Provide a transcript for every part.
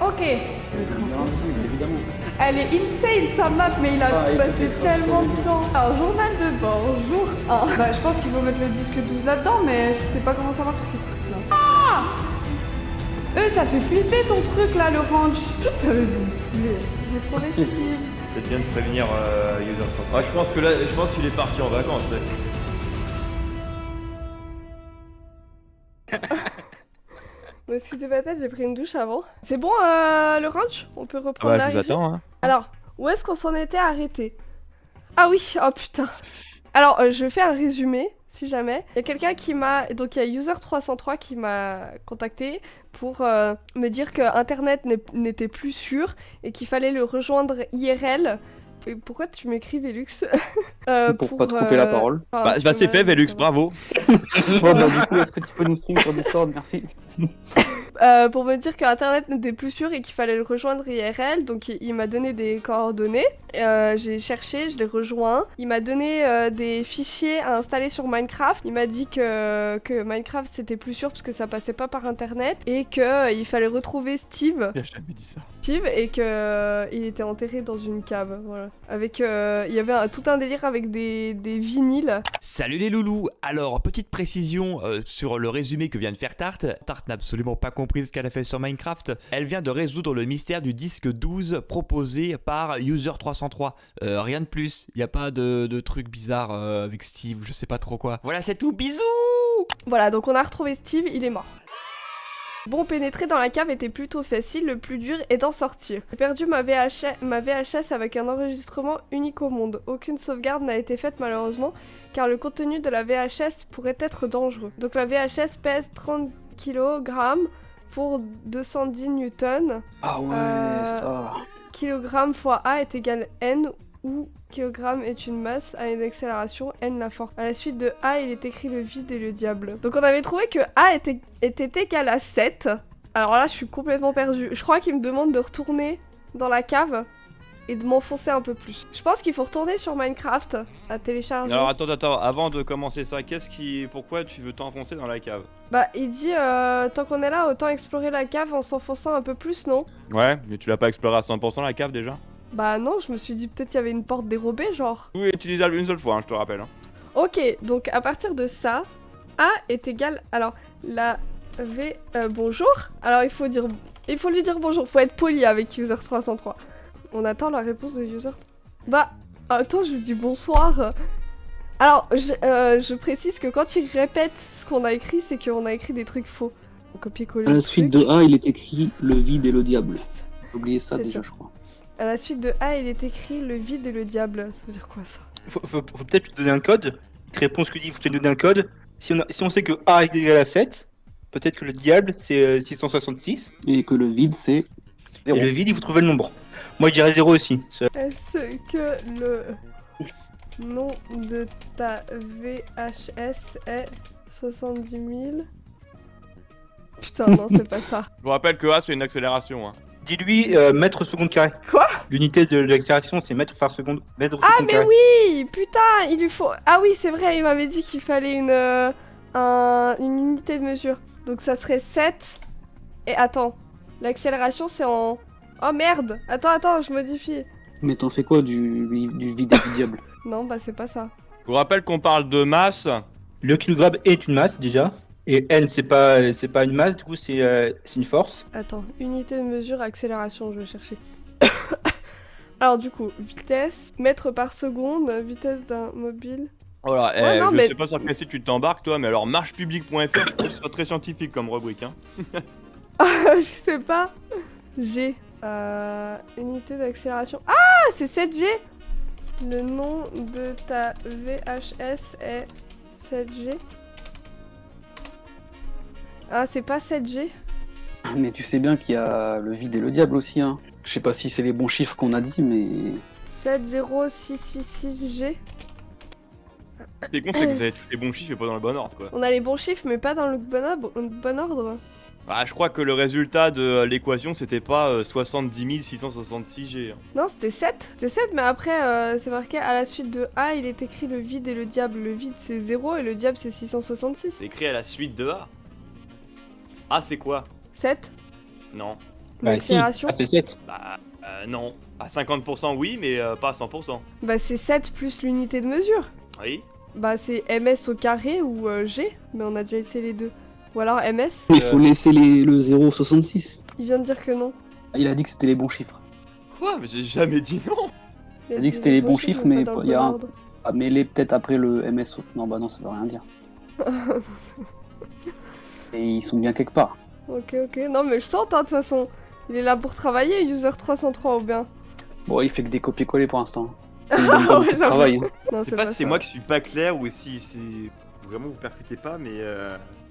Ok. Bien sûr, évidemment. Elle est insane sa map, mais il a passé tellement de temps. Alors, journal de bord, jour 1. Bah, je pense qu'il faut mettre le disque 12 là-dedans, mais je sais pas comment ça marche ces trucs-là. Ah ça fait flipper ton truc là, le ranch. Putain, mais vous me saoulez. J'ai trop d'estime. Peut-être bien de prévenir User 3. Ah, je pense que là, je pense qu'il est parti en vacances. Bon, excusez ma tête, j'ai pris une douche avant. C'est bon, le ranch? On peut reprendre la je vous régie. attends, hein. Alors, où est-ce qu'on s'en était arrêté? Ah oui, oh putain. Alors, je fais un résumé, si jamais. Il y a quelqu'un qui m'a... Donc, il y a User303 qui m'a contacté pour me dire que Internet n'était plus sûr et qu'il fallait le rejoindre IRL. Et pourquoi tu m'écris Velux? Pour pas te couper la parole. Enfin, Bah, c'est fait, Velux, bravo. Bon, bah, du coup, est-ce que tu peux nous stream sur Discord? Merci. pour me dire que Internet n'était plus sûr et qu'il fallait le rejoindre IRL. Donc il m'a donné des coordonnées. J'ai cherché, je l'ai rejoint. Il m'a donné des fichiers à installer sur Minecraft. Il m'a dit que Minecraft c'était plus sûr parce que ça passait pas par Internet et qu'il fallait retrouver Steve. Il a jamais dit ça. Steve et qu'il était enterré dans une cave. Voilà. Avec, il y avait tout un délire avec des vinyles. Salut les loulous. Alors, petite précision sur le résumé que vient de faire Tarte. Tarte n'a absolument pas compris ce qu'elle a fait sur Minecraft. Elle vient de résoudre le mystère du disque 12 proposé par User303. Rien de plus. Il n'y a pas de truc bizarre avec Steve ou je sais pas trop quoi. Voilà, c'est tout. Bisous. Voilà, donc on a retrouvé Steve, il est mort. Bon, pénétrer dans la cave était plutôt facile, le plus dur est d'en sortir. J'ai perdu ma VHS avec un enregistrement unique au monde. Aucune sauvegarde n'a été faite malheureusement, car le contenu de la VHS pourrait être dangereux. Donc la VHS pèse 30 kg pour 210 newtons. Ah ouais, ça. Kilogramme fois A est égal N, où kilogramme est une masse à une accélération N la force. À la suite de A, il est écrit le vide et le diable. Donc on avait trouvé que A était égal à 7. Alors là, je suis complètement perdue. Je crois qu'il me demande de retourner dans la cave et de m'enfoncer un peu plus. Je pense qu'il faut retourner sur Minecraft à télécharger. Alors attends, avant de commencer ça, pourquoi tu veux t'enfoncer dans la cave? Bah, il dit, tant qu'on est là, autant explorer la cave en s'enfonçant un peu plus, non? Ouais, mais tu l'as pas exploré à 100% la cave déjà? Bah non, je me suis dit peut-être qu'il y avait une porte dérobée, genre. Oui, utilisable une seule fois, hein, je te rappelle. Hein. Ok, donc à partir de ça, A est égal... Alors, la V... bonjour. Alors, il faut lui dire bonjour, faut être poli avec User303. On attend la réponse de User... Bah, attends, je lui dis bonsoir. Alors, je précise que quand il répète ce qu'on a écrit, c'est qu'on a écrit des trucs faux. Copier-coller. À la suite de A, il est écrit le vide et le diable. J'ai oublié ça C'est déjà, sûr. je crois. À la suite de A, il est écrit le vide et le diable. Ça veut dire quoi ça? Faut peut-être lui donner un code. Il te répond ce que dit, faut peut-être lui donner un code. Si on sait que A est égal à 7, peut-être que le diable c'est 666. Et que le vide, c'est 0. Et le vide, il faut trouver le nombre. Moi je dirais 0 aussi. Est-ce que le nom de ta VHS est 70 000? Putain, non, c'est pas ça. Je vous rappelle que A c'est une accélération. Hein. Dis-lui mètre seconde carré. Quoi? L'unité de l'accélération c'est mètre par seconde. Mètre Ah, seconde mais carré. oui! Putain, il lui faut... Ah oui, c'est vrai, il m'avait dit qu'il fallait une unité de mesure. Donc ça serait 7... Et attends, l'accélération c'est en... Oh merde! Attends, je modifie. Mais t'en fais quoi du vide et du diable? Non, bah c'est pas ça. Je vous rappelle qu'on parle de masse. Le kilogramme est une masse déjà. Et N c'est pas une masse, du coup c'est une force. Attends, unité de mesure, accélération, je vais chercher. Alors du coup, vitesse, mètre par seconde, vitesse d'un mobile. Voilà, Ouais, non, je mais- sais pas sur quel site tu t'embarques toi, mais alors marchepublic.fr, ce sera très scientifique comme rubrique. Hein. Je sais pas. G. Unité d'accélération. Ah, c'est 7G. Le nom de ta VHS est 7G. Ah, c'est pas 7G. Mais tu sais bien qu'il y a le vide et le diable aussi, hein. Je sais pas si c'est les bons chiffres qu'on a dit, mais... 70666G. C'est con, c'est que vous avez tous les bons chiffres et pas dans le bon ordre quoi. On a les bons chiffres, mais pas dans le bon ordre. Ah, je crois que le résultat de l'équation c'était pas 70 666 G. Hein. Non, c'était 7. C'était 7, mais après, c'est marqué à la suite de A, il est écrit le vide et le diable. Le vide, c'est 0 et le diable, c'est 666. C'est écrit à la suite de A. A c'est quoi? 7. Non. Bah si, L'accélération c'est 7. Bah, non. À 50% oui, mais pas à 100%. Bah c'est 7 plus l'unité de mesure. Oui. Bah c'est ms au carré ou g, mais on a déjà essayé les deux. Ou alors ms, Il faut laisser le 0,66. il vient de dire que non. Il a dit que c'était les bons chiffres. Quoi? Mais j'ai jamais dit non. Il a dit que c'était les bons chiffres, mais pas dans le il y a bon un- ordre. Ah, mais les peut-être après le MS. Non, bah non, ça veut rien dire. Et ils sont bien quelque part. Ok, non mais je tente hein, de toute façon. Il est là pour travailler, user 303 ou bien. Bon, il fait que des copier-coller pour l'instant. Il donne pas beaucoup de j'avoue. travail. Hein. Non, Je sais pas si c'est ça. moi qui suis pas clair ou si vraiment vous percutez pas, mais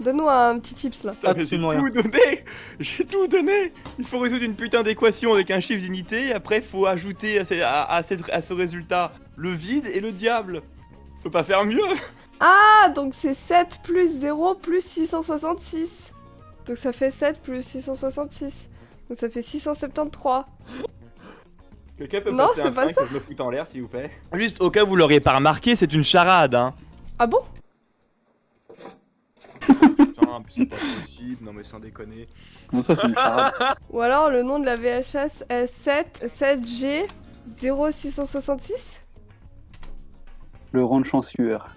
Donne-nous un petit tips là. Putain, mais j'ai Absolument tout donné. J'ai tout donné. Il faut résoudre une putain d'équation avec un chiffre d'unité. Et après, faut ajouter à ce résultat le vide et le diable. Faut pas faire mieux. Ah, donc c'est 7 plus 0 plus 666. Donc ça fait 7 plus 666. Donc ça fait 673. Quelqu'un peut Non, passer c'est un pas frein que je me foute en l'air, s'il vous plaît. Juste au cas où vous l'auriez pas remarqué, c'est une charade, hein. Ah bon? Putain, c'est pas possible. Non mais sans déconner. Bon, ça, c'est une charade. Ou alors le nom de la VHS est 7G 0666. Le ranch en sueur.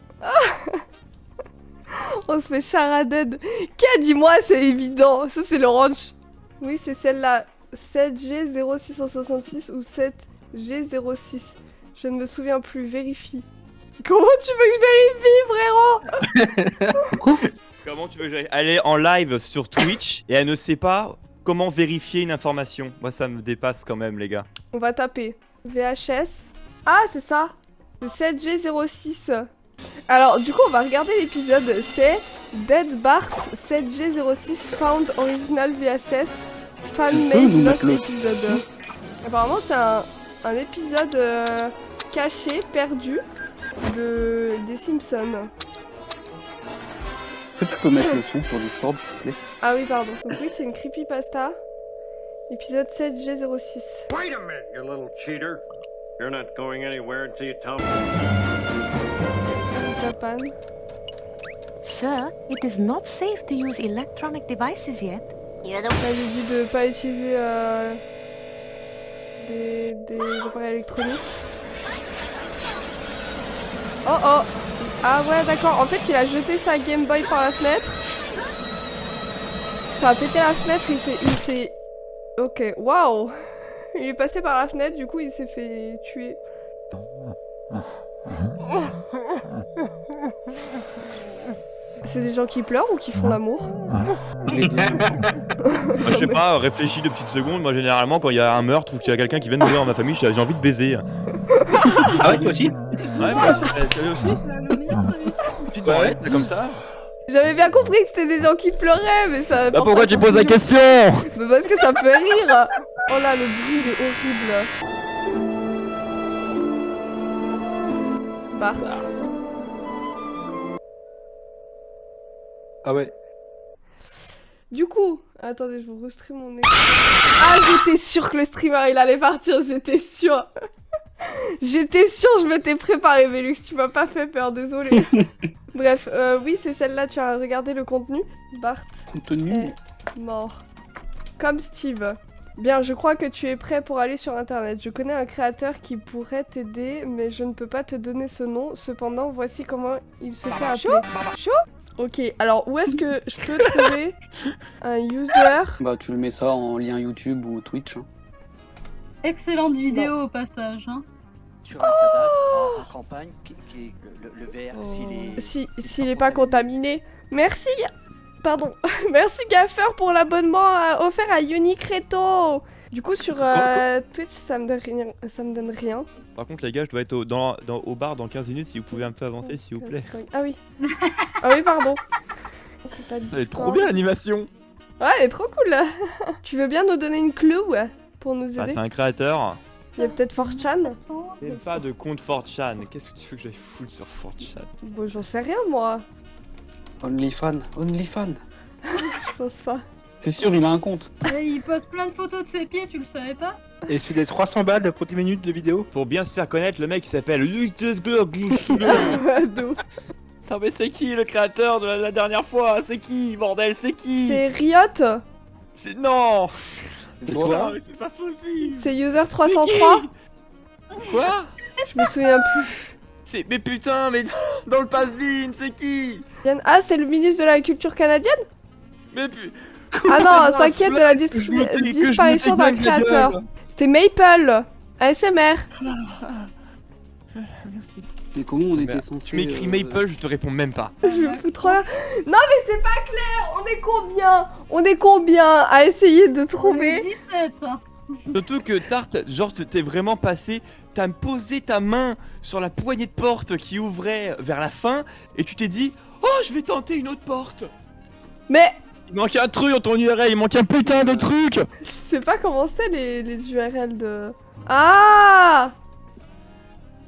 On se fait charaded. Qui a dit moi, c'est évident. Ça c'est le ranch. Oui, c'est celle-là. 7G 0666 ou 7G06. Je ne me souviens plus, vérifie. Comment tu veux que je vérifie, frérot? Comment tu veux que j'aille? Elle est en live sur Twitch et elle ne sait pas comment vérifier une information. Moi, ça me dépasse quand même, les gars. On va taper VHS. Ah, c'est ça. C'est 7G06. Alors, du coup, on va regarder l'épisode. C'est Dead Bart 7G06 Found Original VHS Fan Made nous Lost mettre le Episode. Apparemment, c'est un épisode caché, perdu des Simpsons. Est-ce que tu peux mettre le son sur Discord, s'il te plaît? Ah oui, pardon. Donc oui, c'est une creepypasta. Épisode 7G06. Wait a minute, you little cheater. You're not going anywhere until you tell me. Japan. Sir, it is not safe to use electronic devices yet. Là, j'ai dit de pas utiliser des appareils électroniques. Oh oh! Ah ouais, d'accord. En fait, il a jeté sa Game Boy par la fenêtre. Ça a pété la fenêtre, il s'est... Ok, waouh! Il est passé par la fenêtre, du coup, il s'est fait tuer. C'est des gens qui pleurent ou qui font l'amour? Moi, je sais pas, réfléchis 2 petites secondes. Moi, généralement, quand il y a un meurtre ou qu'il y a quelqu'un qui vient de mourir dans ma famille, j'ai envie de baiser. Ah ouais, toi aussi? Ouais, mais tu aussi? Petite branlette, là, comme ça. J'avais bien compris que c'était des gens qui pleuraient, mais ça... Bah, pourquoi tu poses la question? Mais parce que ça peut rire. Oh là, le bruit il est horrible. Bart. Ah ouais. Du coup, attendez, je vous restream mon écran. Ah, j'étais sûre que le streamer il allait partir, j'étais sûre. J'étais sûre, je m'étais préparée, Velux, tu m'as pas fait peur, désolé. Bref, oui, c'est celle-là, tu as regardé le contenu. Bart Contenu. est mort. Comme Steve. Bien, je crois que tu es prêt pour aller sur internet. Je connais un créateur qui pourrait t'aider, mais je ne peux pas te donner ce nom. Cependant, voici comment il se fait appeler. Chaud? Ok, alors où est-ce que je peux trouver un user? Bah, tu mets ça en lien YouTube ou Twitch. Hein. Excellente vidéo au passage. Hein. Sur un cadavre en campagne qui est le verre S'il est pas contaminé. Merci. Pardon. Merci Gaffer pour l'abonnement offert à Unicreto. Du coup sur Twitch ça me donne rien. Par contre, les gars, je dois être au bar dans 15 minutes. Si vous pouvez un peu avancer, s'il vous plaît. Ah oui. Ah oui, pardon. C'est pas Ça va être trop bien l'animation. Ouais, elle est trop cool. Tu veux bien nous donner une clue pour nous Ah, aider? c'est un créateur. Il y a peut-être 4chan. C'est pas de compte 4chan. Qu'est-ce que tu veux que j'aille foutre sur 4chan? Bon, j'en sais rien moi. OnlyFan. OnlyFan. Je pense pas. C'est sûr, il a un compte. Et il poste plein de photos de ses pieds, tu le savais pas? Et c'est des 300 balles pour 10 minutes de vidéo. Pour bien se faire connaître, le mec il s'appelle. D'où? Attends, mais c'est qui le créateur de la dernière fois? C'est qui, bordel? C'est qui? C'est Riot. C'est. Non! C'est Quoi toi mais c'est pas possible. C'est user 303. Quoi? Je me souviens plus. Mais putain, mais dans le passe-bin, c'est qui? Ah, c'est le ministre de la Culture canadienne? Mais pu... Ah non, un s'inquiète de la disparition d'un créateur. C'était Maple. ASMR. Mais comment on était Merde. censé... Tu m'écris Maple, je te réponds même pas. Je me fous trop là. Non mais c'est pas clair. On est combien à essayer de trouver? 17. Surtout que Tarte, genre t'es vraiment passé, t'as posé ta main sur la poignée de porte qui ouvrait vers la fin et tu t'es dit oh je vais tenter une autre porte. Mais Il manque un truc dans ton URL, il manque un putain de truc. je sais pas comment c'est les URL de... Ah,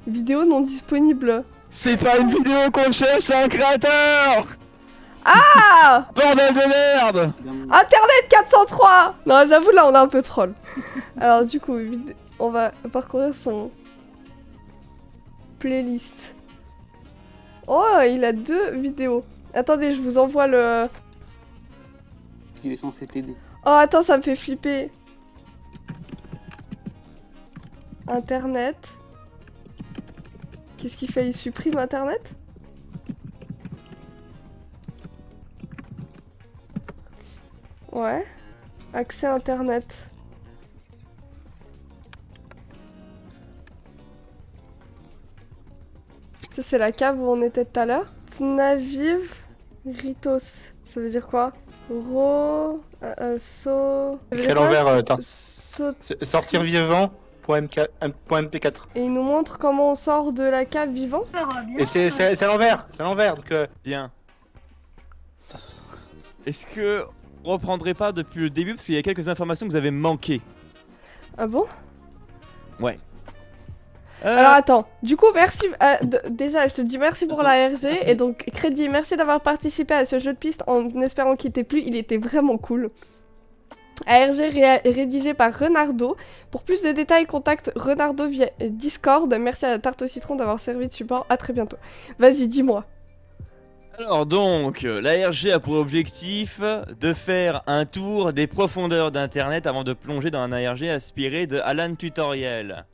vidéo non disponible. C'est pas une vidéo qu'on cherche, c'est un créateur. Ah, Bordel de merde. Internet 403. Non, j'avoue là on est un peu troll. Alors du coup, on va parcourir son playlist. Oh, il a 2 vidéos. Attendez, je vous envoie le... Il est censé t'aider. Oh, attends, ça me fait flipper. Internet. Qu'est-ce qu'il fait? Il supprime Internet? Ouais. Accès Internet. Ça, c'est la cave où on était tout à l'heure. Tnaviv Ritos. Ça veut dire quoi? So... Écrit à l'envers, Tarte. So- Sortir vivant. .mp4. Et il nous montre comment on sort de la cave vivant. Ça va bien. Et c'est à l'envers, c'est à l'envers. Donc Bien. Est-ce que on reprendrait pas depuis le début parce qu'il y a quelques informations que vous avez manquées. Ah bon? Ouais. Alors attends, du coup merci, déjà je te dis merci pour la RG et donc Crédit, merci d'avoir participé à ce jeu de piste en espérant qu'il t'ait plu, il était vraiment cool. ARG rédigé par Renardo. Pour plus de détails, contacte Renardo via Discord. Merci à la Tarte au citron d'avoir servi de support, à très bientôt. Vas-y, dis-moi. Alors donc, l'ARG a pour objectif de faire un tour des profondeurs d'internet avant de plonger dans un ARG inspiré de Alan Tutorial.